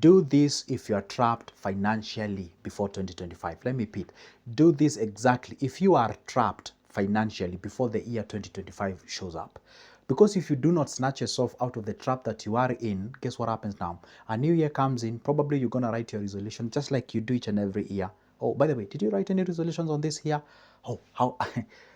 Do this if you are trapped financially before 2025. Let me repeat. Do this exactly if you are trapped financially before the year 2025 shows up. Because if you do not snatch yourself out of the trap that you are in, guess what happens now? A new year comes in, probably you're going to write your resolution just like you do each and every year. Oh, by the way, did you write any resolutions on this year? Oh, how?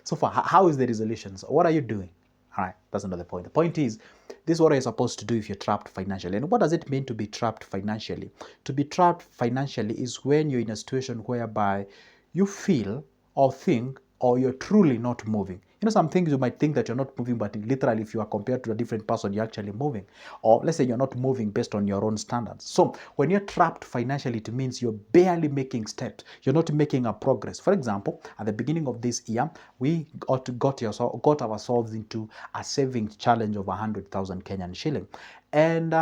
So far, how is the resolutions? What are you doing? All right, that's another point. The point is, this is what you're supposed to do if you're trapped financially. And what does it mean to be trapped financially? To be trapped financially is when you're in a situation whereby you feel or think or you're truly not moving. You know, some things you might think that you're not moving, but literally if you are compared to a different person, you're actually moving. Or let's say you're not moving based on your own standards. So when you're trapped financially, it means you're barely making steps. You're not making a progress. For example, at the beginning of this year, we got ourselves into a savings challenge of 100,000 Kenyan shilling. And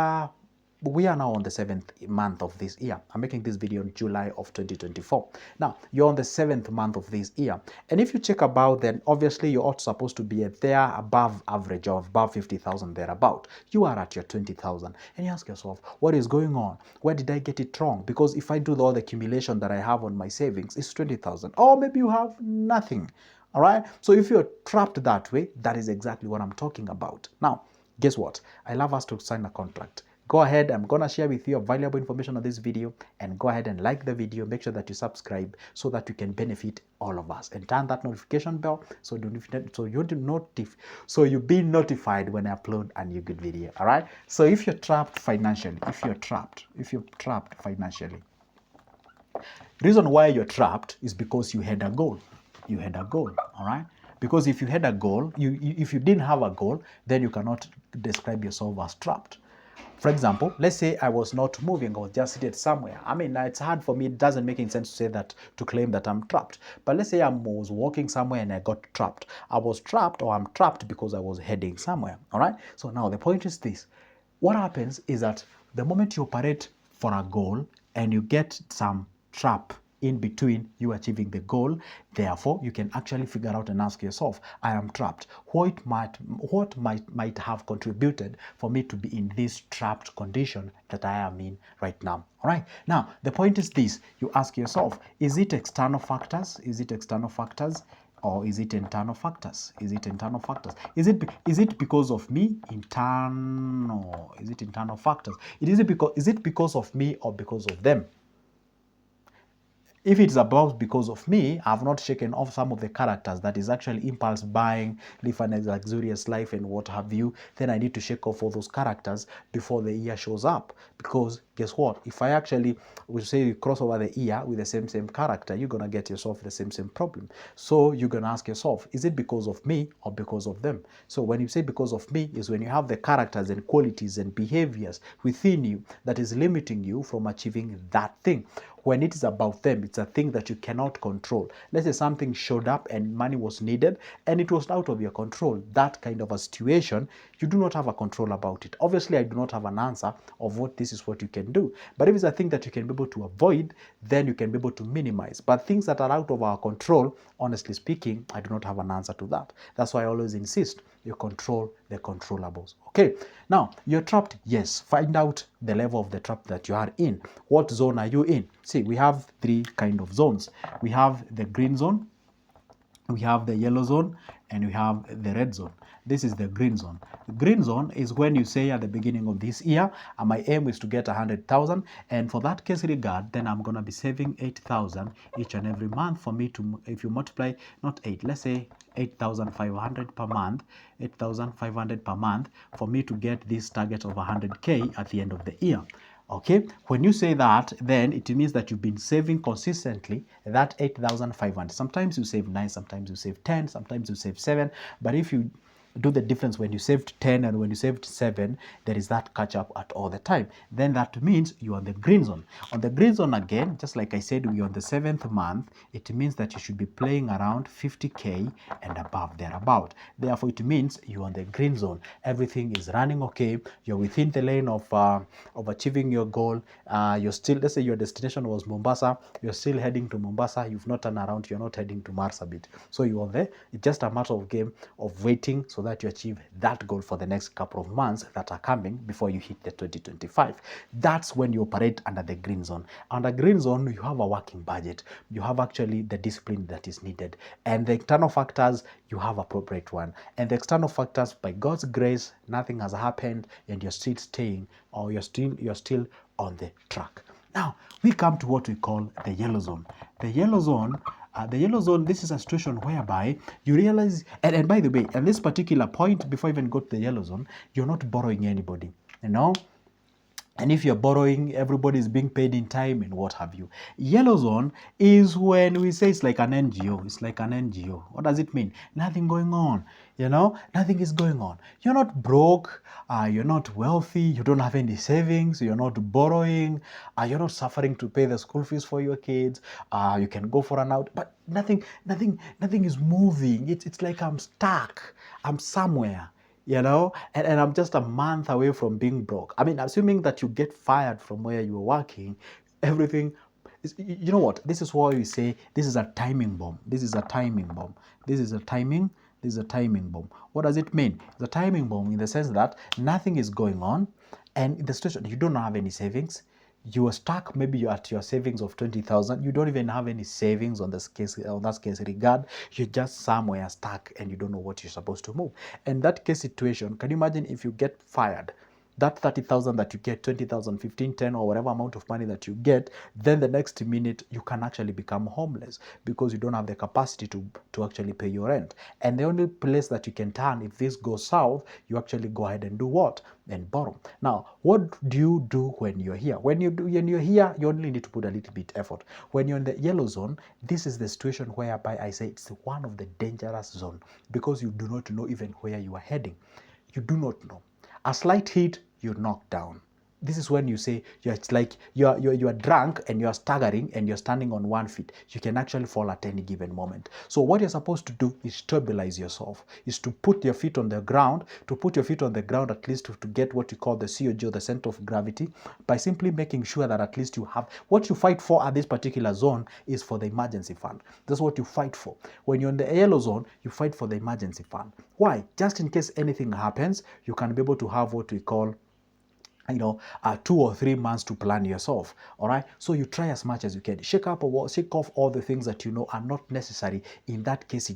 we are now on the 7th month of this year. I'm making this video in July of 2024. Now, you're on the 7th month of this year. And if you check about, then obviously you're also supposed to be there above average or above 50,000 thereabout. You are at your 20,000. And you ask yourself, what is going on? Where did I get it wrong? Because if I do all the accumulation that I have on my savings, it's 20,000. Or maybe you have nothing. All right. So if you're trapped that way, that is exactly what I'm talking about. Now, guess what? I love us to sign a contract. Go ahead, I'm gonna share with you valuable information on this video, and go ahead and like the video. Make sure that you subscribe so that you can benefit all of us, and turn that notification bell so you be notified when I upload a new good video. All right. So if you're trapped financially, if you're trapped financially, reason why you're trapped is because you had a goal. You had a goal. All right. Because if you had a goal, if you didn't have a goal, then you cannot describe yourself as trapped. For example, let's say I was not moving, I was just seated somewhere. I mean, it's hard for me, it doesn't make any sense to say that, to claim that I'm trapped. But let's say I was walking somewhere and I got trapped. I was trapped, or I'm trapped because I was heading somewhere, all right? So now the point is this. What happens is that the moment you operate for a goal and you get some trap in between you achieving the goal, therefore you can actually figure out and ask yourself, I am trapped. What might have contributed for me to be in this trapped condition that I am in right now? All right. Now the point is this: you ask yourself, is it external factors? Is it external factors? Or is it internal factors? Is it internal factors? Is it because of me? Internal. Is it internal factors? Is it because of me or because of them? If it's about because of me, I've not shaken off some of the characters that is actually impulse buying, live a luxurious life and what have you, then I need to shake off all those characters before the year shows up. Because guess what? If I actually would say you cross over the year with the same character, you're going to get yourself the same problem. So you're going to ask yourself, is it because of me or because of them? So when you say because of me is when you have the characters and qualities and behaviors within you that is limiting you from achieving that thing. When it is about them, it's a thing that you cannot control. Let's say something showed up and money was needed and it was out of your control. That kind of a situation, you do not have a control about it. Obviously, I do not have an answer of what this is what you can do. But if it's a thing that you can be able to avoid, then you can be able to minimize. But things that are out of our control, honestly speaking, I do not have an answer to that. That's why I always insist you control the controllables. Okay, now you're trapped. Yes, find out the level of the trap that you are in. What zone are you in? See, we have three kind of zones. We have the green zone, we have the yellow zone, and we have the red zone. This is the green zone. The green zone is when you say at the beginning of this year, my aim is to get 100,000, and for that case regard, then I'm gonna be saving 8,000 each and every month for me to, if you multiply, not 8, let's say 8,500 per month, 8,500 per month for me to get this target of 100K at the end of the year. Okay, when you say that, then it means that you've been saving consistently that 8,500. Sometimes you save 9, sometimes you save 10, sometimes you save 7. But if you do the difference when you saved 10 and when you saved 7, there is that catch up at all the time. Then that means you're on the green zone. On the green zone again, just like I said, we're on the 7th month. It means that you should be playing around 50K and above thereabout. Therefore, it means you're on the green zone. Everything is running okay. You're within the lane of achieving your goal. You're still, let's say your destination was Mombasa. You're still heading to Mombasa. You've not turned around. You're not heading to Marsabit. So you're there. It's just a matter of game of waiting so that you achieve that goal for the next couple of months that are coming before you hit the 2025. That's when you operate under the green zone. Under green zone, you have a working budget. You have actually the discipline that is needed. And the internal factors, you have appropriate one. And the external factors, by God's grace, nothing has happened and you're still staying, or you're still on the track. Now, we come to what we call the yellow zone. The yellow zone, this is a situation whereby you realize, and by the way, at this particular point, before you even go to the yellow zone, you're not borrowing anybody, you know? And if you're borrowing, everybody is being paid in time and what have you. Yellow zone is when we say it's like an NGO. It's like an NGO. What does it mean? Nothing going on. You know, nothing is going on. You're not broke. You're not wealthy. You don't have any savings. You're not borrowing. You're not suffering to pay the school fees for your kids. You can go for an out, but nothing is moving. It's like I'm stuck. I'm somewhere. You know, and I'm just a month away from being broke. I mean, assuming that you get fired from where you're working, everything is, you know what? This is why we say this is a timing bomb. This is a timing bomb. This is a timing bomb. What does it mean? It's a timing bomb in the sense that nothing is going on, and in the situation you don't have any savings. You are stuck, maybe you're at your savings of 20,000. You don't even have any savings on that case regard. You're just somewhere stuck and you don't know what you're supposed to move. And that case situation, can you imagine if you get fired? That 30,000 that you get, 20,000, 15, 10, or whatever amount of money that you get, then the next minute you can actually become homeless because you don't have the capacity to actually pay your rent. And the only place that you can turn if this goes south, you actually go ahead and do what? And borrow. Now, what do you do when you're here? When you're here, you only need to put a little bit effort. When you're in the yellow zone, this is the situation whereby I say it's one of the dangerous zone because you do not know even where you are heading. You do not know. A slight hit, you're knocked down. This is when you say it's like you're drunk and you're staggering and you're standing on 1 foot. You can actually fall at any given moment. So what you're supposed to do is stabilize yourself, is to put your feet on the ground, at least to get what you call the COG, or the center of gravity, by simply making sure that at least you have what you fight for at this particular zone is for the emergency fund. That's what you fight for. When you're in the yellow zone, you fight for the emergency fund. Why? Just in case anything happens, you can be able to have what we call 2 or 3 months to plan yourself. All right, so you try as much as you can, shake off all the things that you know are not necessary in that case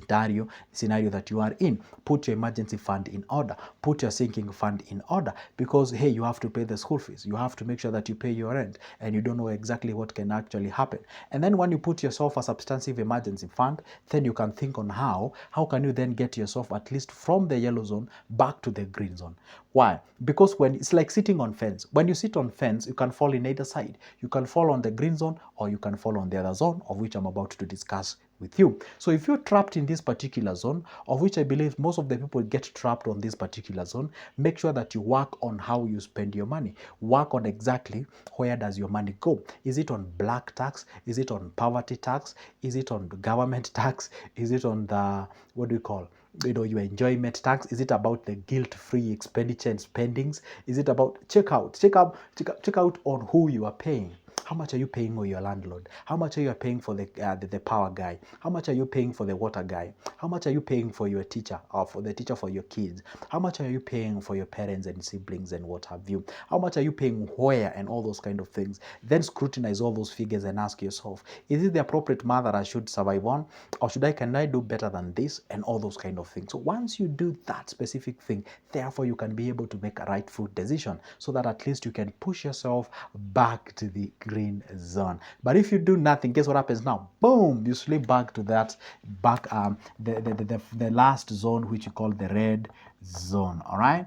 scenario that you are in. Put your emergency fund in order, put your sinking fund in order, because hey, you have to pay the school fees, you have to make sure that you pay your rent, and you don't know exactly what can actually happen. And then when you put yourself a substantive emergency fund, then you can think on how can you then get yourself at least from the yellow zone back to the green zone. Why? Because when it's like sitting on fence. When you sit on fence, you can fall in either side. You can fall on the green zone or you can fall on the other zone, of which I'm about to discuss with you. So if you're trapped in this particular zone, of which I believe most of the people get trapped on this particular zone, make sure that you work on how you spend your money. Work on exactly where does your money go. Is it on black tax? Is it on poverty tax? Is it on government tax? Is it on the, what do you call, your enjoyment tax? Is it about the guilt-free expenditure and spendings? Is it about check out on who you are paying? How much are you paying for your landlord? How much are you paying for the power guy? How much are you paying for the water guy? How much are you paying for your teacher, or for the teacher for your kids? How much are you paying for your parents and siblings and what have you? How much are you paying where, and all those kind of things? Then scrutinize all those figures and ask yourself, is it the appropriate math that I should survive on, or can I do better than this, and all those kind of things. So once you do that specific thing, therefore you can be able to make a right foot decision, so that at least you can push yourself back to the green zone. But if you do nothing, guess what happens now? Boom, you slip back to that the last zone, which you call the red zone. All right.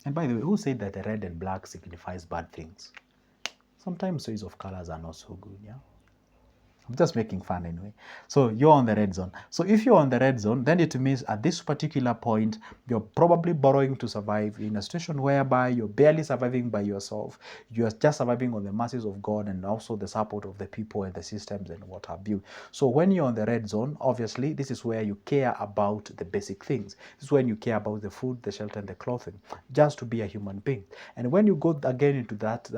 And by the way, who said that the red and black signifies bad things? Sometimes choice of colors are not so good. Yeah, I'm just making fun anyway. So you're on the red zone. So if you're on the red zone, then it means at this particular point, you're probably borrowing to survive in a situation whereby you're barely surviving by yourself. You're just surviving on the mercies of God and also the support of the people and the systems and what have you. So when you're on the red zone, obviously, this is where you care about the basic things. This is when you care about the food, the shelter, and the clothing, just to be a human being. And when you go again into that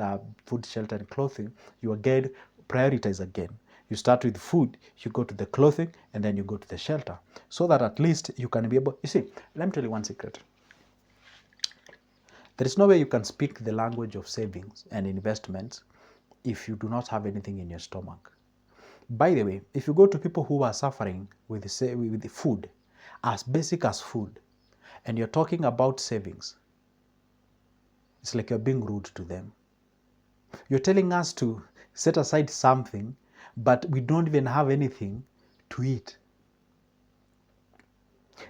food, shelter, and clothing, you again prioritize again. You start with food, you go to the clothing, and then you go to the shelter. So that at least you can be able, you see, let me tell you one secret. There is no way you can speak the language of savings and investments if you do not have anything in your stomach. By the way, if you go to people who are suffering with the food, as basic as food, and you're talking about savings, it's like you're being rude to them. You're telling us to set aside something, but we don't even have anything to eat.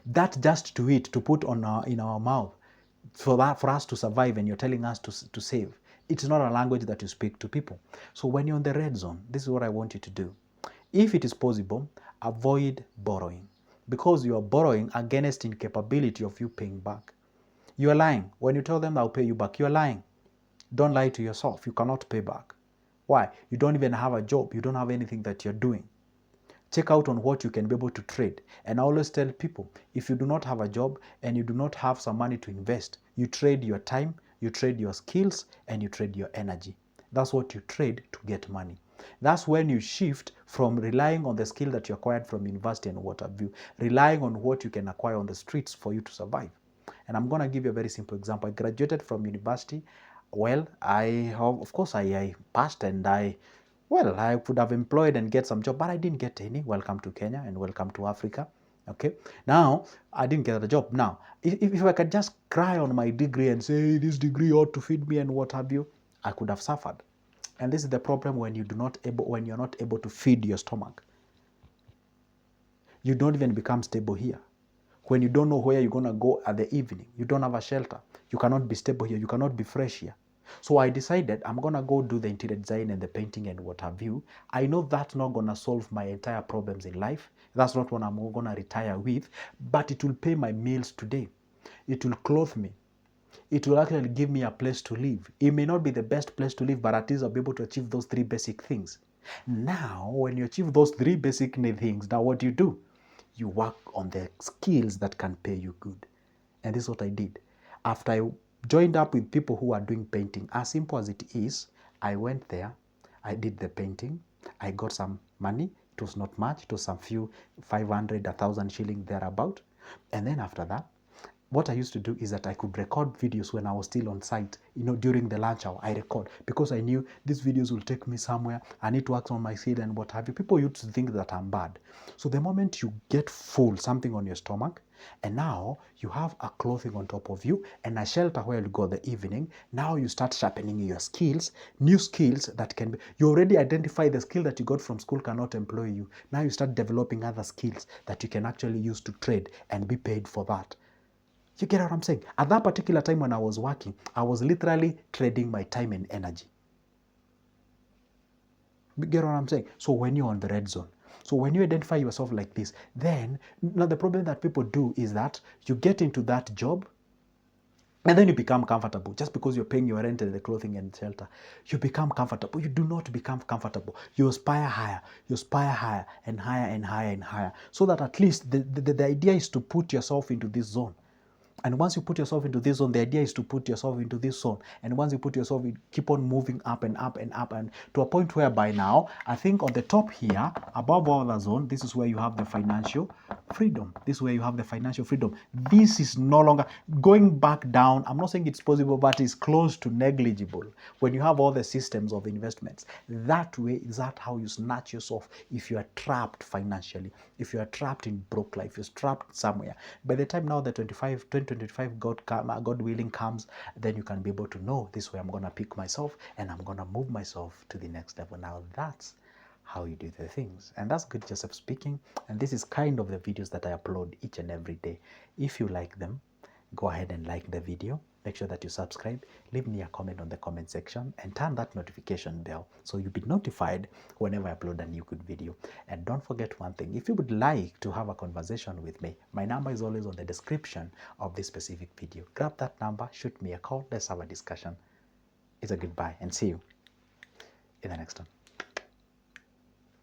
That just to eat, to put on in our mouth, for us to survive, and you're telling us to save. It's not a language that you speak to people. So when you're in the red zone, this is what I want you to do. If it is possible, avoid borrowing, because you are borrowing against incapability of you paying back. You are lying. When you tell them I'll pay you back, you are lying. Don't lie to yourself. You cannot pay back. Why? You don't even have a job. You don't have anything that you're doing. Check out on what you can be able to trade. And I always tell people, if you do not have a job and you do not have some money to invest, you trade your time, you trade your skills, and you trade your energy. That's what you trade to get money. That's when you shift from relying on the skill that you acquired from university and what have you, relying on what you can acquire on the streets for you to survive. And I'm going to give you a very simple example. I graduated from university. Well, of course, I passed, and I could have employed and get some job, but I didn't get any. Welcome to Kenya and welcome to Africa. Okay, now I didn't get a job. Now, if I could just cry on my degree and say this degree ought to feed me and what have you, I could have suffered. And this is the problem when you're not able to feed your stomach. You don't even become stable here. When you don't know where you're gonna go at the evening, you don't have a shelter. You cannot be stable here. You cannot be fresh here. So I decided I'm gonna go do the interior design and the painting and what have you. I know that's not gonna solve my entire problems in life. That's not what I'm gonna retire with, but it will pay my meals today. It will clothe me. It will actually give me a place to live. It may not be the best place to live, but at least I'll be able to achieve those three basic things. Now, when you achieve those three basic things, now what do? You work on the skills that can pay you good. And this is what I did. After I joined up with people who are doing painting, as simple as it is, I went there, I did the painting, I got some money. It was not much, it was some few 500, 1,000 shillings thereabout. And then after that, what I used to do is that I could record videos when I was still on site. During the lunch hour, I record, because I knew these videos will take me somewhere. I need to work on my skill and what have you. People used to think that I'm bad. So the moment you get full, something on your stomach, and now you have a clothing on top of you and a shelter where you go the evening, now you start sharpening your skills, new skills that can be, you already identify the skill that you got from school cannot employ you. Now you start developing other skills that you can actually use to trade and be paid for that. You get what I'm saying? At that particular time when I was working, I was literally trading my time and energy. You get what I'm saying? So when you're on the red zone, so when you identify yourself like this, then now the problem that people do is that you get into that job and then you become comfortable. Just because you're paying your rent and the clothing and shelter, you become comfortable. You do not become comfortable. You aspire higher. You aspire higher and higher and higher and higher. So that at least the idea is to put yourself into this zone. And once you put yourself into this zone, the idea is to put yourself into this zone. And once you put yourself, you keep on moving up and up and up, and to a point where by now, I think on the top here, above all the zone, this is where you have the financial freedom. This is where you have the financial freedom. This is no longer going back down. I'm not saying it's possible, but it's close to negligible when you have all the systems of investments. That way, is that how you snatch yourself if you are trapped financially, if you are trapped in broke life, you're trapped somewhere. By the time now the 2025 God willing comes, then you can be able to know this way I'm going to pick myself and I'm going to move myself to the next level. Now that's how you do the things. And that's Good Joseph speaking. And this is kind of the videos that I upload each and every day. If you like them, go ahead and like the video. Make sure that you subscribe, leave me a comment on the comment section, and turn that notification bell so you'll be notified whenever I upload a new good video. And don't forget one thing, if you would like to have a conversation with me, my number is always on the description of this specific video. Grab that number, shoot me a call, let's have a discussion. It's a goodbye, and see you in the next one.